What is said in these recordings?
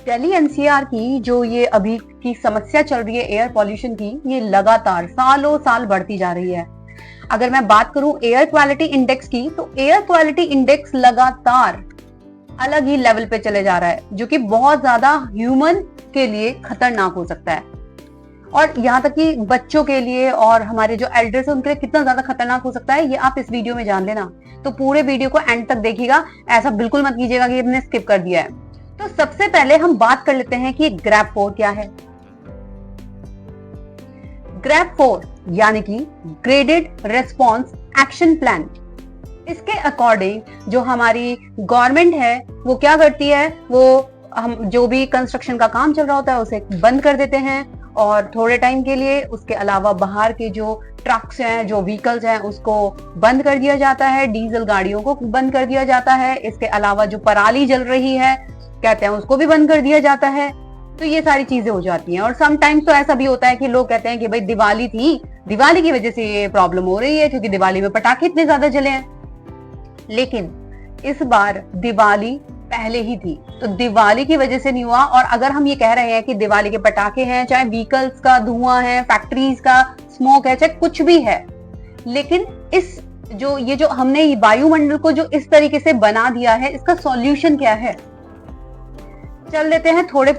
Delhi NCR की जो ये अभी की समस्या चल रही है एयर पॉल्यूशन की, ये लगातार सालों साल बढ़ती जा रही है। अगर मैं बात करूं एयर क्वालिटी इंडेक्स की, तो एयर क्वालिटी इंडेक्स लगातार अलग ही लेवल पे चले जा रहा है, जो कि बहुत ज्यादा ह्यूमन के लिए खतरनाक हो सकता है, और यहाँ तक कि बच्चों के लिए और हमारे जो एल्डर्स हैं उनके लिए कितना ज्यादा खतरनाक हो सकता है, ये आप इस वीडियो में जान लेना। तो पूरे वीडियो को एंड तक देखिएगा, ऐसा बिल्कुल मत कीजिएगा कि हमने स्किप कर दिया है। तो सबसे पहले हम बात कर लेते हैं कि ग्रैप 4 क्या है। ग्रैप 4 यानी कि ग्रेडेड रेस्पॉन्स एक्शन प्लान। इसके अकॉर्डिंग जो हमारी गवर्नमेंट है वो क्या करती है, वो हम जो भी कंस्ट्रक्शन का काम चल रहा होता है उसे बंद कर देते हैं, और थोड़े टाइम के लिए उसके अलावा बाहर के जो ट्रक्स हैं, जो व्हीकल्स हैं, उसको बंद कर दिया जाता है, डीजल गाड़ियों को बंद कर दिया जाता है। इसके अलावा जो पराली जल रही है कहते हैं उसको भी बंद कर दिया जाता है। तो ये सारी चीजें हो जाती हैं। और समटाइम्स तो ऐसा भी होता है कि लोग कहते हैं कि भाई दिवाली थी, दिवाली की वजह से ये प्रॉब्लम हो रही है क्योंकि दिवाली में पटाखे इतने ज्यादा जले हैं। लेकिन इस बार दिवाली पहले ही थी, तो दिवाली की वजह से नहीं हुआ। और अगर हम ये कह रहे हैं कि दिवाली के पटाखे हैं, चाहे व्हीकल्स का धुआं है, फैक्ट्रीज का स्मोक है, चाहे कुछ भी है, लेकिन इस जो हमने वायुमंडल को जो इस तरीके से बना दिया है, इसका सॉल्यूशन क्या है। चल लेते हैं थोड़े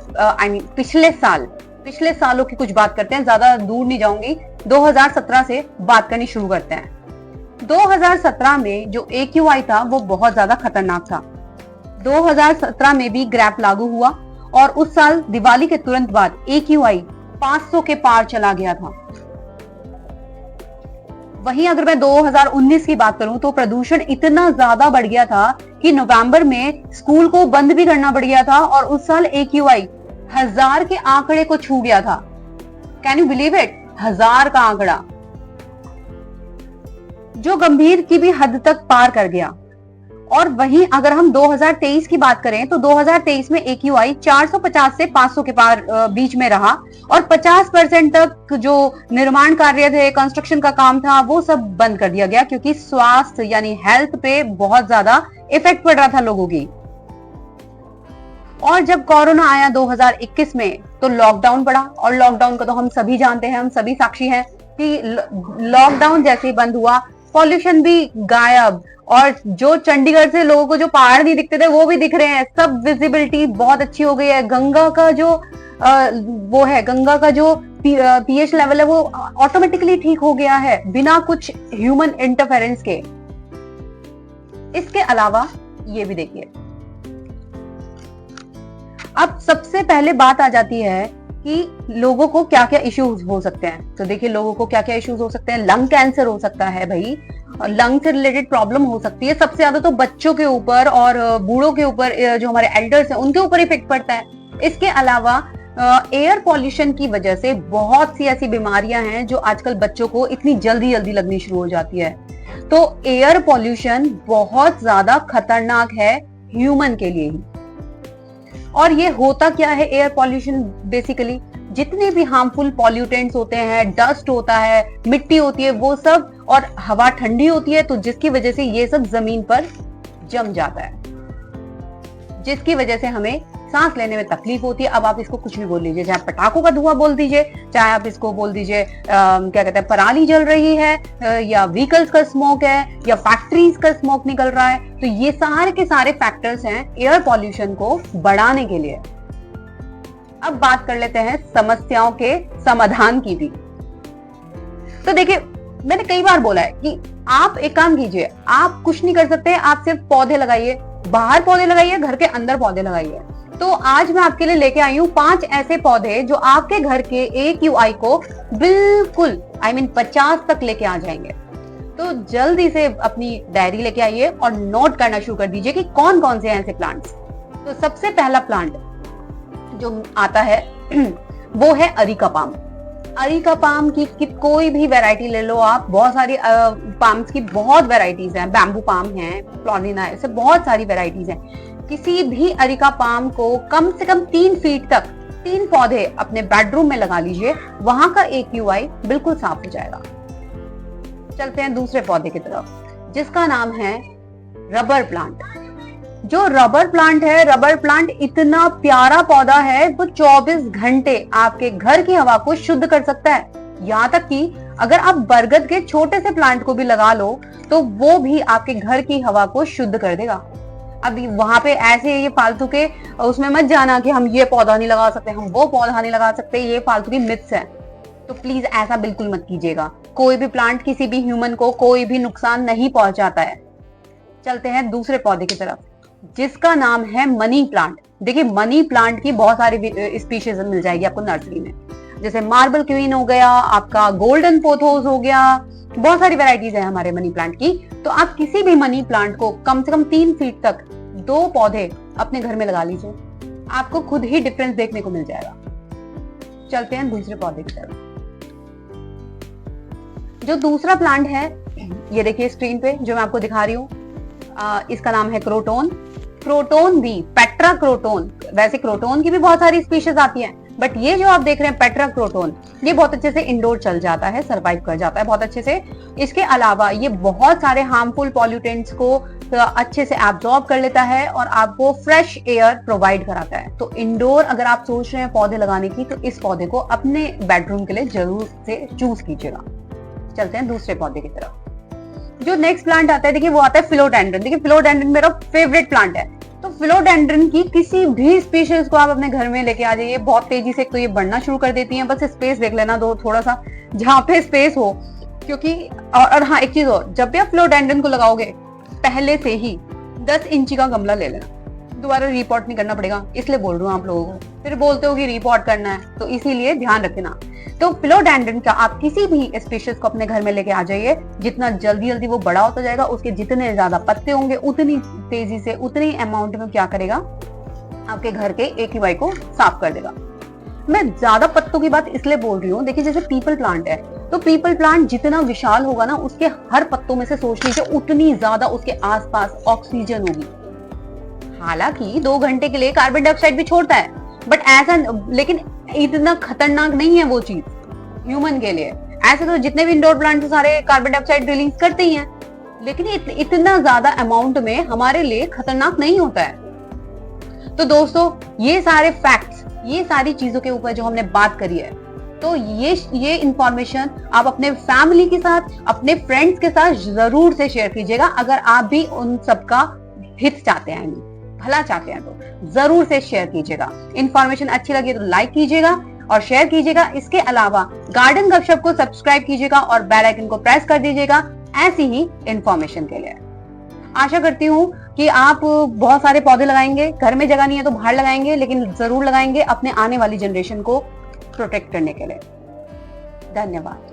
पिछले सालों की कुछ बात करते हैं, ज्यादा दूर नहीं जाऊंगी। 2017 से बात करनी शुरू करते हैं। 2017 में जो AQI था वो बहुत ज्यादा खतरनाक था। 2017 में भी ग्रैप लागू हुआ और उस साल दिवाली के तुरंत बाद AQI 500 के पार चला गया था। वहीं अगर मैं 2019 की बात करूं तो प्रदूषण इतना ज्यादा बढ़ गया था कि नवंबर में स्कूल को बंद भी करना पड़ गया था, और उस साल AQI 1000 के आंकड़े को छू गया था। कैन यू बिलीव इट, 1000 का आंकड़ा, जो गंभीर की भी हद तक पार कर गया। और वहीं अगर हम 2023 की बात करें तो 2023 में AQI 450 से 500 के पार बीच में रहा, और 50% तक जो निर्माण कार्य थे, कंस्ट्रक्शन का काम था, वो सब बंद कर दिया गया क्योंकि स्वास्थ्य यानी हेल्थ पे बहुत ज्यादा इफेक्ट पड़ रहा था लोगों की। और जब कोरोना आया 2021 में तो लॉकडाउन पड़ा, और लॉकडाउन का तो हम सभी जानते हैं, हम सभी साक्षी हैं कि लॉकडाउन जैसे ही बंद हुआ पॉल्यूशन भी गायब, और जो चंडीगढ़ से लोगों को जो पहाड़ नहीं दिखते थे वो भी दिख रहे हैं, सब विजिबिलिटी बहुत अच्छी हो गई है। गंगा का जो गंगा का जो pH लेवल है वो ऑटोमेटिकली ठीक हो गया है बिना कुछ ह्यूमन इंटरफेरेंस के। इसके अलावा ये भी देखिए, अब सबसे पहले बात आ जाती है कि लोगों को क्या क्या इश्यूज हो सकते हैं। तो देखिए लोगों को क्या क्या इश्यूज हो सकते हैं। लंग कैंसर हो सकता है भाई, लंग से रिलेटेड प्रॉब्लम हो सकती है। सबसे ज्यादा तो बच्चों के ऊपर और बूढ़ों के ऊपर, जो हमारे एल्डर्स हैं उनके ऊपर इफेक्ट पड़ता है। इसके अलावा एयर पॉल्यूशन की वजह से बहुत सी ऐसी बीमारियां हैं जो आजकल बच्चों को इतनी जल्दी जल्दी लगनी शुरू हो जाती है। तो एयर पॉल्यूशन बहुत ज्यादा खतरनाक है ह्यूमन के लिए ही। और ये होता क्या है एयर पॉल्यूशन, बेसिकली जितने भी हार्मफुल पॉल्यूटेंट्स होते हैं, डस्ट होता है, मिट्टी होती है, वो सब, और हवा ठंडी होती है, तो जिसकी वजह से ये सब जमीन पर जम जाता है, जिसकी वजह से हमें सांस लेने में तकलीफ होती है। अब आप इसको कुछ भी बोल लीजिए, चाहे पटाखों का धुआं बोल दीजिए, चाहे आप इसको बोल दीजिए क्या कहते हैं पराली जल रही है, या व्हीकल्स का स्मोक है, या फैक्ट्रीज का स्मोक निकल रहा है। तो ये सारे के सारे फैक्टर्स हैं एयर पॉल्यूशन को बढ़ाने के लिए। अब बात कर लेते हैं समस्याओं के समाधान की भी। तो देखिए मैंने कई बार बोला है कि आप एक काम कीजिए, आप कुछ नहीं कर सकते, आप सिर्फ पौधे लगाइए, बाहर पौधे लगाइए, घर के अंदर पौधे लगाइए। तो आज मैं आपके लिए लेके आई हूँ 5 ऐसे पौधे जो आपके घर के AQI को बिल्कुल 50 तक लेके आ जाएंगे। तो जल्दी से अपनी डायरी लेके आइए और नोट करना शुरू कर दीजिए कि कौन कौन से हैं ऐसे प्लांट्स। तो सबसे पहला प्लांट जो आता है वो है अरिका पाम। अरिका पाम की कोई भी वैरायटी ले लो आप, बहुत सारी पाम्स की बहुत वैरायटीज हैं, बैम्बू पाम है, फ्लोरिना है, ऐसे बहुत सारी वैरायटीज हैं। किसी भी अरिका पाम को कम से कम 3 फीट तक 3 पौधे अपने बेडरूम में लगा लीजिए, वहां का AQI बिल्कुल साफ हो जाएगा। चलते हैं दूसरे पौधे की तरफ जिसका नाम है रबर प्लांट। जो रबर प्लांट है, रबर प्लांट इतना प्यारा पौधा है, वो 24 घंटे आपके घर की हवा को शुद्ध कर सकता है। यहाँ तक कि अगर आप बरगद के छोटे से प्लांट को भी लगा लो तो वो भी आपके घर की हवा को शुद्ध कर देगा। अब वहां पे ऐसे ये फालतू के उसमें मत जाना कि हम ये पौधा नहीं लगा सकते, हम वो पौधा नहीं लगा सकते, ये फालतू की मिथ्स है। तो प्लीज ऐसा बिल्कुल मत कीजिएगा। कोई भी प्लांट किसी भी ह्यूमन को कोई भी नुकसान नहीं पहुंचाता है। चलते हैं दूसरे पौधे की तरफ, जिसका नाम है मनी प्लांट। देखिए, मनी प्लांट की बहुत सारी स्पीशीज मिल जाएगी आपको नर्सरी में, जैसे मार्बल क्वीन हो गया, आपका गोल्डन पोथोस हो गया, बहुत सारी वैरायटीज है हमारे मनी प्लांट की। तो आप किसी भी मनी प्लांट को कम से कम 3 फीट तक 2 पौधे अपने घर में लगा लीजिए, आपको खुद ही डिफरेंस देखने को मिल जाएगा। चलते हैं दूसरे पौधे की तरफ। जो दूसरा प्लांट है, ये देखिए स्क्रीन पे जो मैं आपको दिखा रही हूँ, इसका नाम है क्रोटोन। क्रोटोन भी, पेट्रा क्रोटोन, वैसे क्रोटोन की भी बहुत सारी स्पीशीज आती हैं, बट ये जो आप देख रहे हैं पेट्रा क्रोटोन, ये बहुत अच्छे से इंडोर चल जाता है, सरवाइव कर जाता है बहुत अच्छे से। इसके अलावा ये बहुत सारे हार्मफुल पॉल्यूटेंट्स को अच्छे से एब्जॉर्ब कर लेता है और आपको फ्रेश एयर प्रोवाइड कराता है। तो इंडोर अगर आप सोच रहे हैं पौधे लगाने की, तो इस पौधे को अपने बेडरूम के लिए जरूर से चूज कीजिएगा। चलते हैं दूसरे पौधे की तरफ। जो नेक्स्ट प्लांट आता है, देखिए वो आता है फिलोडेंड्रन। देखिए फिलोडेंड्रन मेरा फेवरेट प्लांट है। तो फिलोडेंड्रन की किसी भी स्पीशीज को आप अपने घर में लेके आ जाइए, बहुत तेजी से तो ये बढ़ना शुरू कर देती हैं। बस स्पेस देख लेना दो थोड़ा सा, जहां पे स्पेस हो, क्योंकि और हाँ एक चीज और, जब भी आप फिलोडेंड्रन को लगाओगे पहले से ही 10 इंची का गमला ले लेना, दोबारा रिपोर्ट नहीं करना पड़ेगा, इसलिए बोल रहा हूँ आप लोगों को। फिर बोलते हो कि रिपोर्ट करना है, तो इसीलिए ध्यान रखना। तो फिलोडेंड्रन का आप किसी भी स्पीशीज को अपने घर में लेके आ जाइए, जितना जल्दी जल्दी वो बड़ा होता जाएगा, उसके जितने ज्यादा पत्ते होंगे उतनी तेजी से, उतनी अमाउंट में क्या करेगा, आपके घर के AQI को साफ कर देगा। मैं ज्यादा पत्तों की बात इसलिए बोल रही हूँ, देखिए जैसे पीपल प्लांट है, तो पीपल प्लांट जितना विशाल होगा ना, उसके हर पत्तों में से सोच लीजिए उतनी ज्यादा उसके आसपास ऑक्सीजन होगी। हालांकि 2 घंटे के लिए कार्बन डाइऑक्साइड भी छोड़ता है, बट ऐसा, लेकिन इतना खतरनाक नहीं है वो चीज ह्यूमन के लिए। ऐसे तो जितने भी इंडोर प्लांट सारे कार्बन डाइऑक्साइड रिलीज करते ही हैं, लेकिन इतना ज्यादा अमाउंट में हमारे लिए खतरनाक नहीं होता है। तो दोस्तों, ये सारे फैक्ट्स, ये सारी चीजों के ऊपर जो हमने बात करी है, तो ये इंफॉर्मेशन आप अपने फैमिली के साथ, अपने फ्रेंड्स के साथ जरूर से शेयर कीजिएगा। अगर आप भी उन सबका हित चाहते हैं, भला चाहते हैं, तो जरूर से शेयर कीजिएगा। इंफॉर्मेशन अच्छी लगी तो लाइक कीजिएगा और शेयर कीजिएगा। इसके अलावा गार्डन गपशप को सब्सक्राइब कीजिएगा और बेल आइकन को प्रेस कर दीजिएगा ऐसी ही इंफॉर्मेशन के लिए। आशा करती हूँ कि आप बहुत सारे पौधे लगाएंगे, घर में जगह नहीं है तो बाहर लगाएंगे, लेकिन जरूर लगाएंगे अपने आने वाली जनरेशन को प्रोटेक्ट करने के लिए। धन्यवाद।